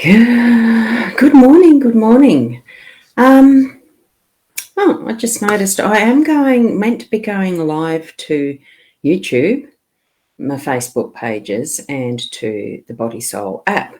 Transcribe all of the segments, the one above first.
Good morning, good morning. I just noticed I am meant to be going live to YouTube, my Facebook pages, and to the Body Soul app.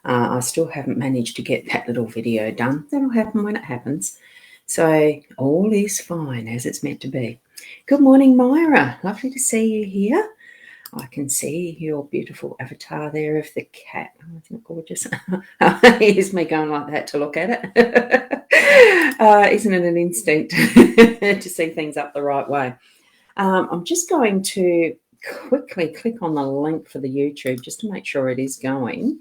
I still haven't managed to get that little video done. That'll happen when it happens. So all is fine as it's meant to be. Good morning, Myra. Lovely to see you here. I can see your beautiful avatar there of the cat. Oh, isn't it gorgeous? Here's me going like that to look at it. Isn't it an instinct to see things up the right way? I'm just going to quickly click on the link for the YouTube just to make sure it is going,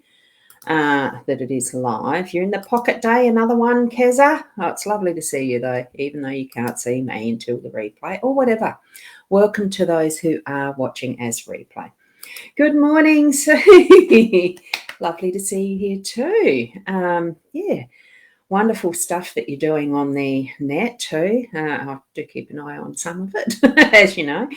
that it is live. You're in the pocket day, another one, Keza. Oh, it's lovely to see you, though, even though you can't see me until the replay or whatever. Welcome to those who are watching as replay. Good morning, Sue. Lovely to see you here too. Yeah, wonderful stuff that you're doing on the net too. I do keep an eye on some of it, as you know.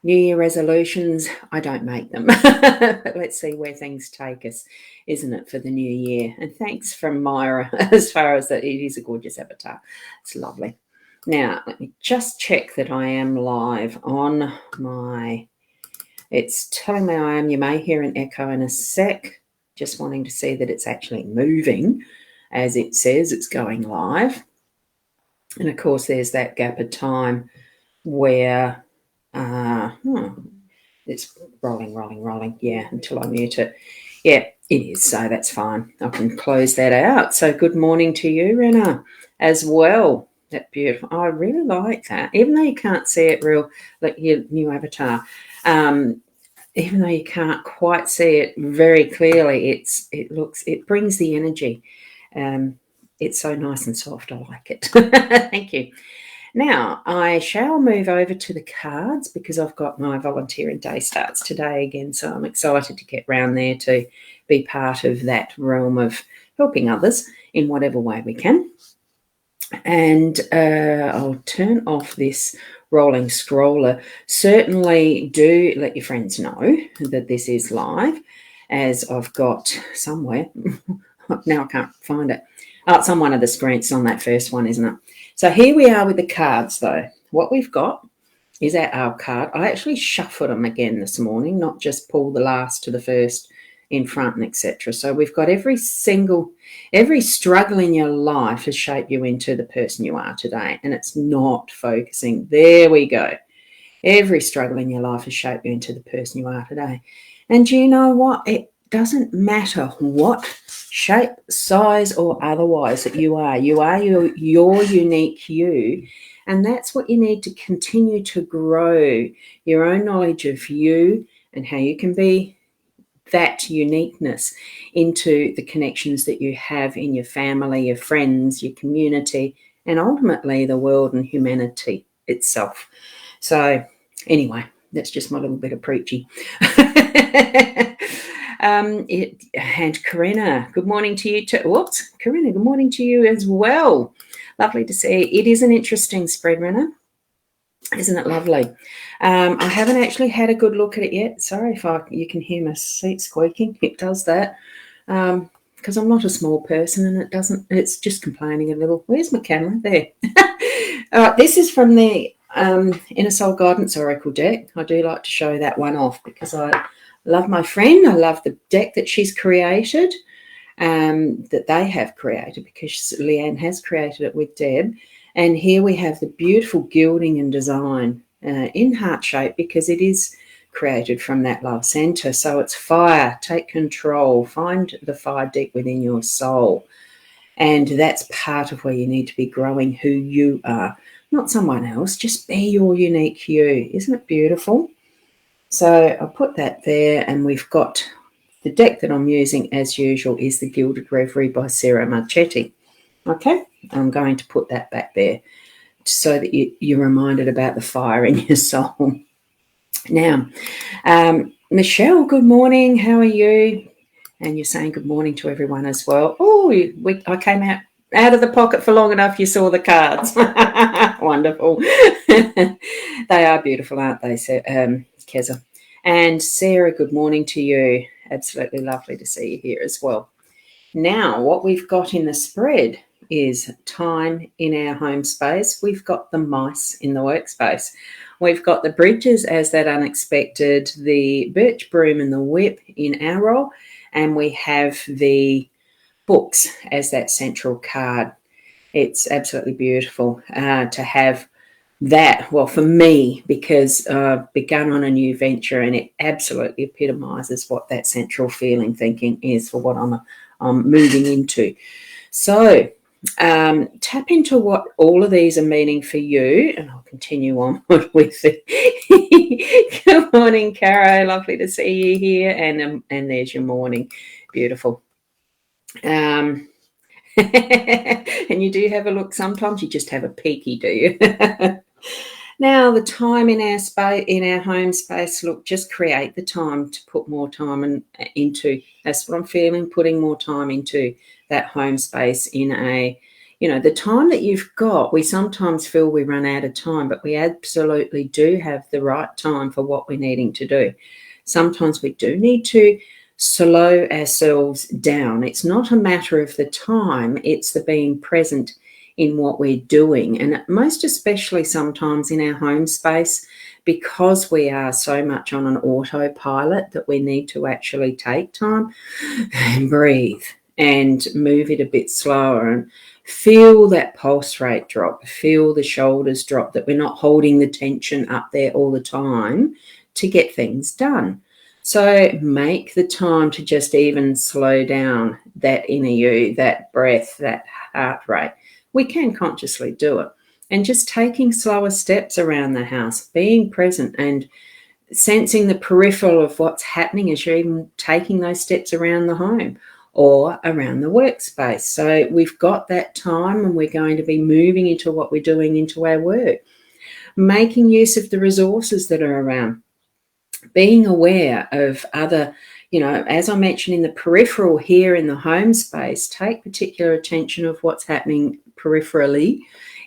New Year resolutions, I don't make them. But let's see where things take us, isn't it, for the new year? And thanks from Myra as far as that. It is a gorgeous avatar. It's lovely. Now, let me just check that I am live on my... It's telling me I am. You may hear an echo in a sec. Just wanting to see that it's actually moving as it says it's going live. And, of course, there's that gap of time where it's rolling. Yeah, until I mute it. Yeah, it is. So that's fine. I can close that out. So good morning to you, Rena, as well. That's beautiful. I really like that. Even though you can't see it real, like your new avatar, even though you can't quite see it very clearly, it brings the energy. It's so nice and soft. I like it. Thank you. Now, I shall move over to the cards because I've got my volunteering day starts today again, so I'm excited to get round there to be part of that realm of helping others in whatever way we can. And I'll turn off this rolling scroller. Certainly do let your friends know that this is live, as I've got somewhere. Now I can't find it. Oh, it's on one of the screens. On that first one, isn't it? So here we are with the cards, though. What we've got is our card. I actually shuffled them again this morning, not just pull the last to the first in front and etc. So we've got every struggle in your life has shaped you into the person you are today, and it's not focusing. There we go. Every struggle in your life has shaped you into the person you are today. And do you know what? It doesn't matter what shape, size, or otherwise that you are. You are your unique you, and that's what you need to continue to grow your own knowledge of you and how you can be that uniqueness into the connections that you have in your family, your friends, your community, and ultimately the world and humanity itself. So anyway, that's just my little bit of preachy. And Corinna, good morning to you too. Whoops, Corinna, good morning to you as well. Lovely to see. It is an interesting spread, Rena. Isn't it lovely? I haven't actually had a good look at it yet. Sorry if you can hear my seat squeaking. It does that because I'm not a small person and it's just complaining a little. Where's my camera? There. This is from the Inner Soul Guidance Oracle deck. I do like to show that one off because I love my friend. I love the deck that she's created, that they have created, because Leanne has created it with Deb. And here we have the beautiful gilding and design in heart shape because it is created from that love center. So it's fire. Take control. Find the fire deep within your soul. And that's part of where you need to be growing who you are, not someone else. Just be your unique you. Isn't it beautiful? So I'll put that there, and we've got the deck that I'm using as usual is the Gilded Reverie by Sarah Marchetti. Okay, I'm going to put that back there so that you're reminded about the fire in your soul. Now, Michelle, good morning. How are you? And you're saying good morning to everyone as well. Oh, I came out of the pocket for long enough. You saw the cards. Wonderful. They are beautiful, aren't they, Keza? And Sarah, good morning to you. Absolutely lovely to see you here as well. Now, what we've got in the spread is time in our home space. We've got the mice in the workspace. We've got the bridges as that unexpected, the birch broom and the whip in our role, and we have the books as that central card. It's absolutely beautiful to have that. Well, for me, because I've begun on a new venture, and it absolutely epitomises what that central feeling thinking is for what I'm moving into. So tap into what all of these are meaning for you, and I'll continue on with it. Good morning, Caro. Lovely to see you here, and there's your morning. Beautiful. And you do have a look. Sometimes you just have a peeky, do you? Now, the time in our space, in our home space, look, just create the time to put more time into. That's what I'm feeling, putting more time into that home space in the time that you've got. We sometimes feel we run out of time, but we absolutely do have the right time for what we're needing to do. Sometimes we do need to slow ourselves down. It's not a matter of the time, it's the being present in what we're doing, and most especially sometimes in our home space, because we are so much on an autopilot that we need to actually take time and breathe and move it a bit slower and feel that pulse rate drop, feel the shoulders drop, that we're not holding the tension up there all the time to get things done. So make the time to just even slow down that inner you, that breath, that heart rate. We can consciously do it. And just taking slower steps around the house, being present and sensing the peripheral of what's happening as you're even taking those steps around the home or around the workspace. So we've got that time, and we're going to be moving into what we're doing into our work. Making use of the resources that are around. Being aware of other, as I mentioned in the peripheral here in the home space, take particular attention of what's happening peripherally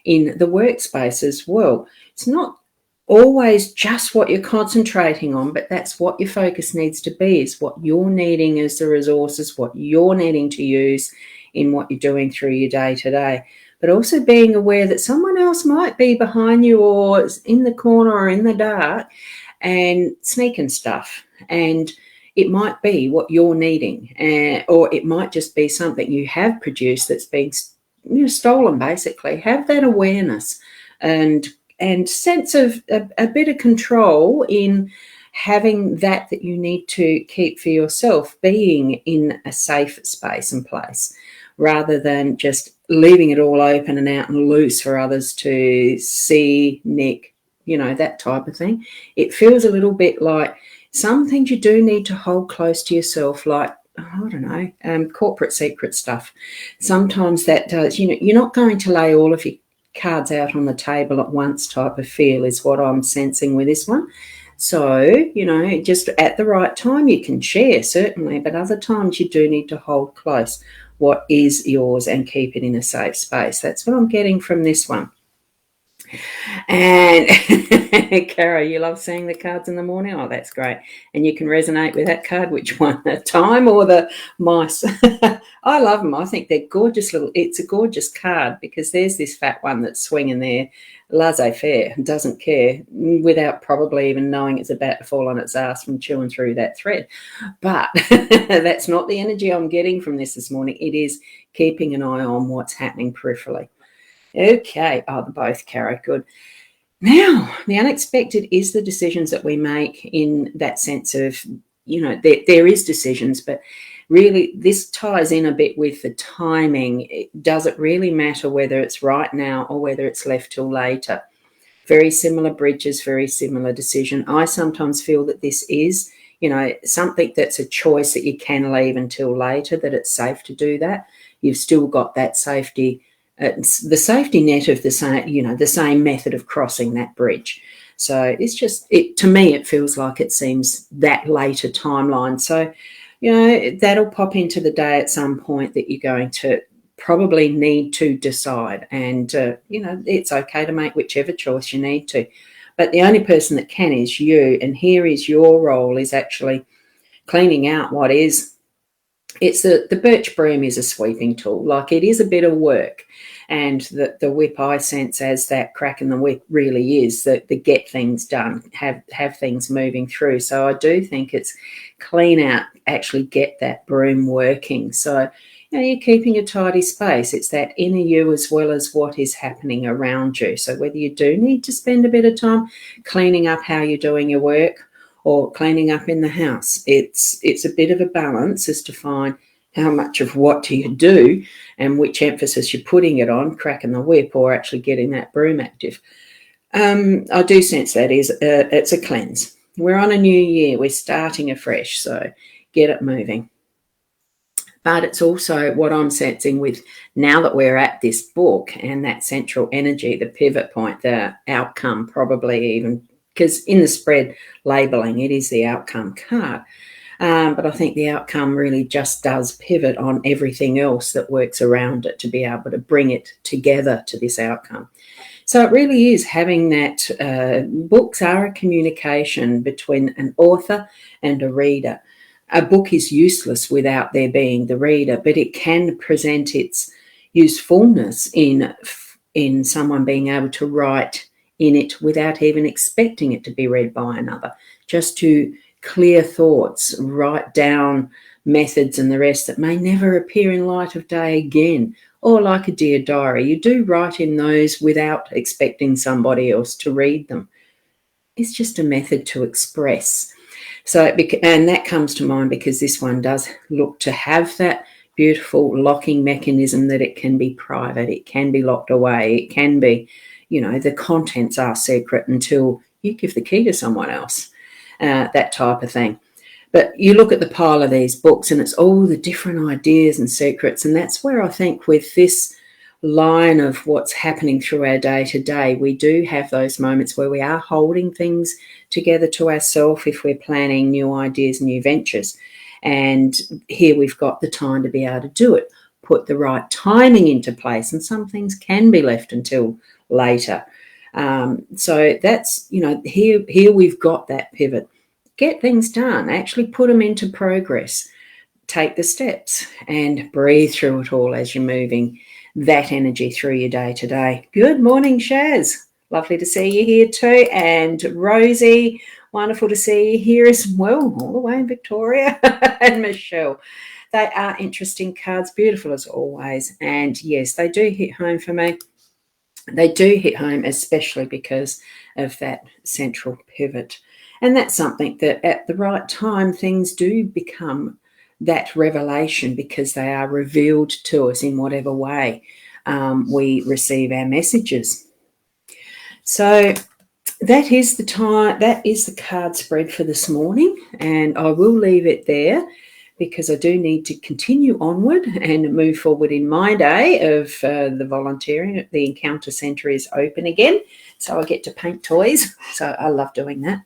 in the workspace as well. It's not always just what you're concentrating on, but that's what your focus needs to be, is what you're needing as the resources, what you're needing to use in what you're doing through your day to day. But also being aware that someone else might be behind you or in the corner or in the dark and sneaking stuff, and it might be what you're needing, or it might just be something you have produced that's being stolen. Basically, have that awareness and sense of a bit of control in having that you need to keep for yourself, being in a safe space and place, rather than just leaving it all open and out and loose for others to see, nick, that type of thing. It feels a little bit like some things you do need to hold close to yourself, like, I don't know, corporate secret stuff. Sometimes that does, you're not going to lay all of your cards out on the table at once type of feel is what I'm sensing with this one. So, just at the right time you can share, certainly, but other times you do need to hold close what is yours and keep it in a safe space. That's what I'm getting from this one. And Cara, you love seeing the cards in the morning? Oh, that's great. And you can resonate with that card. Which one? The time or the mice? I love them. I think they're gorgeous it's a gorgeous card, because there's this fat one that's swinging there, laissez-faire, doesn't care, without probably even knowing it's about to fall on its ass from chewing through that thread. But that's not the energy I'm getting from this morning. It is keeping an eye on what's happening peripherally. Okay. Oh, both, Cara. Good. Now, the unexpected is the decisions that we make, in that sense of, there is decisions, but really this ties in a bit with the timing. Does it really matter whether it's right now or whether it's left till later? Very similar bridges, very similar decision. I sometimes feel that this is, something that's a choice that you can leave until later, that it's safe to do that. You've still got that safety, the safety net of the same method of crossing that bridge. So it's just, to me, it feels like it seems that later timeline. So, that'll pop into the day at some point that you're going to probably need to decide. And, it's okay to make whichever choice you need to. But the only person that can is you. And here is your role, is actually cleaning out what is. It's the birch broom is a sweeping tool. Like, it is a bit of work. And the whip, I sense as that crack in the whip really is the get things done, have things moving through. So I do think it's clean out, actually get that broom working. So, you're keeping a tidy space. It's that inner you as well as what is happening around you. So whether you do need to spend a bit of time cleaning up how you're doing your work or cleaning up in the house, it's a bit of a balance as to find how much of what do you do and which emphasis you're putting it on, cracking the whip or actually getting that broom active. I do sense that it's a cleanse. We're on a new year. We're starting afresh, so get it moving. But it's also what I'm sensing with, now that we're at this book and that central energy, the pivot point, the outcome, probably even, because in the spread labeling, it is the outcome card. But I think the outcome really just does pivot on everything else that works around it to be able to bring it together to this outcome. So it really is having that books are a communication between an author and a reader. A book is useless without there being the reader, but it can present its usefulness in someone being able to write in it without even expecting it to be read by another, just to clear thoughts, write down methods and the rest that may never appear in light of day again. Or like a dear diary, you do write in those without expecting somebody else to read them. It's just a method to express. So, and that comes to mind because this one does look to have that beautiful locking mechanism, that it can be private, it can be locked away, it can be, the contents are secret until you give the key to someone else, that type of thing. But you look at the pile of these books and it's all the different ideas and secrets. And that's where I think with this line of what's happening through our day to day, we do have those moments where we are holding things together to ourselves if we're planning new ideas, new ventures. And here we've got the time to be able to do it, put the right timing into place. And some things can be left until later. So that's, here we've got that pivot. Get things done, actually put them into progress, take the steps and breathe through it all as you're moving that energy through your day to day. Good morning, Shaz. Lovely to see you here too. And Rosie, wonderful to see you here as well, all the way in Victoria. And Michelle. They are interesting cards, beautiful as always. And yes, they do hit home for me. They do hit home, especially because of that central pivot. And that's something that at the right time, things do become that revelation because they are revealed to us in whatever way we receive our messages. So that is the time, that is the card spread for this morning. And I will leave it there because I do need to continue onward and move forward in my day of the volunteering. The Encounter Centre is open again, so I get to paint toys. So I love doing that.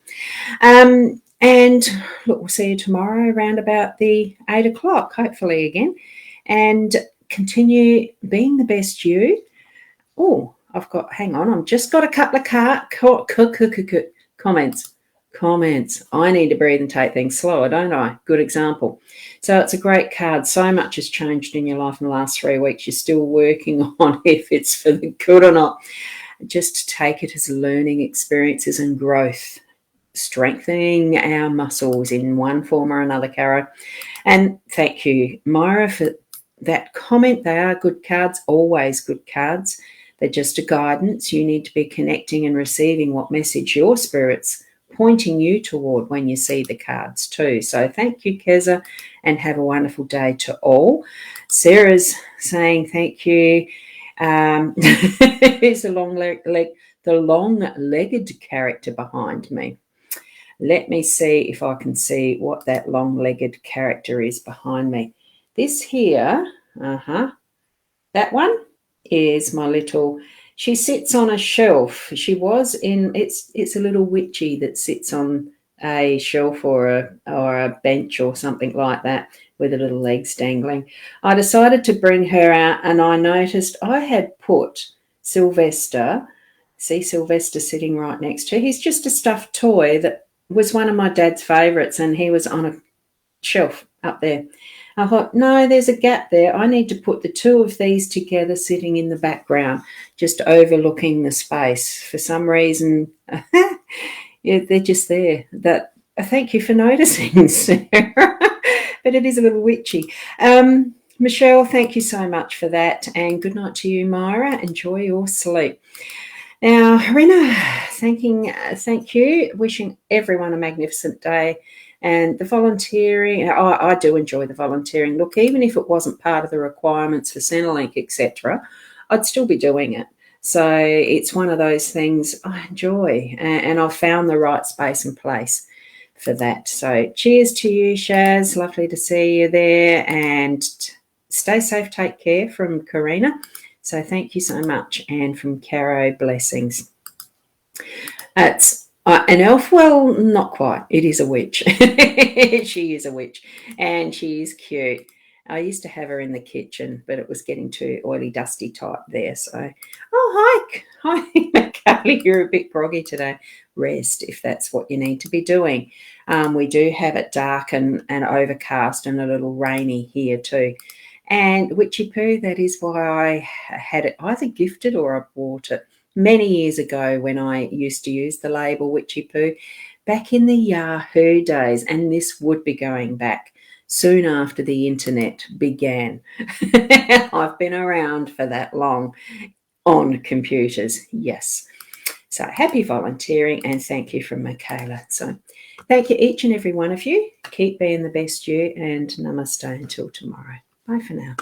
And look, we'll see you tomorrow around about the 8 o'clock, hopefully again, and continue being the best you. Oh, hang on, I've just got a couple of comments. I need to breathe and take things slower, don't I? Good example. So it's a great card. So much has changed in your life in the last 3 weeks. You're still working on if it's for the good or not. Just take it as learning experiences and growth, strengthening our muscles in one form or another, Caro. And thank you, Myra, for that comment. They are good cards, always good cards. They're just a guidance. You need to be connecting and receiving what message your spirit's pointing you toward when you see the cards too. So thank you, Keza, and have a wonderful day to all. Sarah's saying thank you. Here's the long-legged character behind me. Let me see if I can see what that long-legged character is behind me. This here, that one is my little, she sits on a shelf. She was in, it's a little witchy that sits on a shelf or a bench or something like that with her little legs dangling. I decided to bring her out and I noticed I had put Sylvester See Sylvester sitting right next to her. He's just a stuffed toy that was one of my dad's favourites, and he was on a shelf up there. I thought, no, there's a gap there. I need to put the two of these together sitting in the background, just overlooking the space. For some reason, yeah, they're just there. Thank you for noticing, Sarah. But it is a little witchy. Michelle, thank you so much for that. And good night to you, Myra. Enjoy your sleep. Now, Rena, thank you. Wishing everyone a magnificent day. And the volunteering, I do enjoy the volunteering. Look, even if it wasn't part of the requirements for Centrelink, etc., I'd still be doing it. So it's one of those things I enjoy, and I've found the right space and place for that. So cheers to you, Shaz. Lovely to see you there, and stay safe. Take care from Karina. So thank you so much. And from Caro, blessings. It's an elf. Well, not quite. It is a witch. She is a witch, and she is cute. I used to have her in the kitchen, but it was getting too oily, dusty type there. So, oh, hi, Carly. You're a bit groggy today. Rest if that's what you need to be doing. We do have it dark and overcast and a little rainy here too. And Witchy Poo, that is why I had it either gifted or I bought it many years ago when I used to use the label Witchy Poo, back in the Yahoo days. And this would be going back soon after the internet began. I've been around for that long on computers, yes. So happy volunteering, and thank you from Michaela. So thank you, each and every one of you. Keep being the best you, and namaste until tomorrow. Bye for now.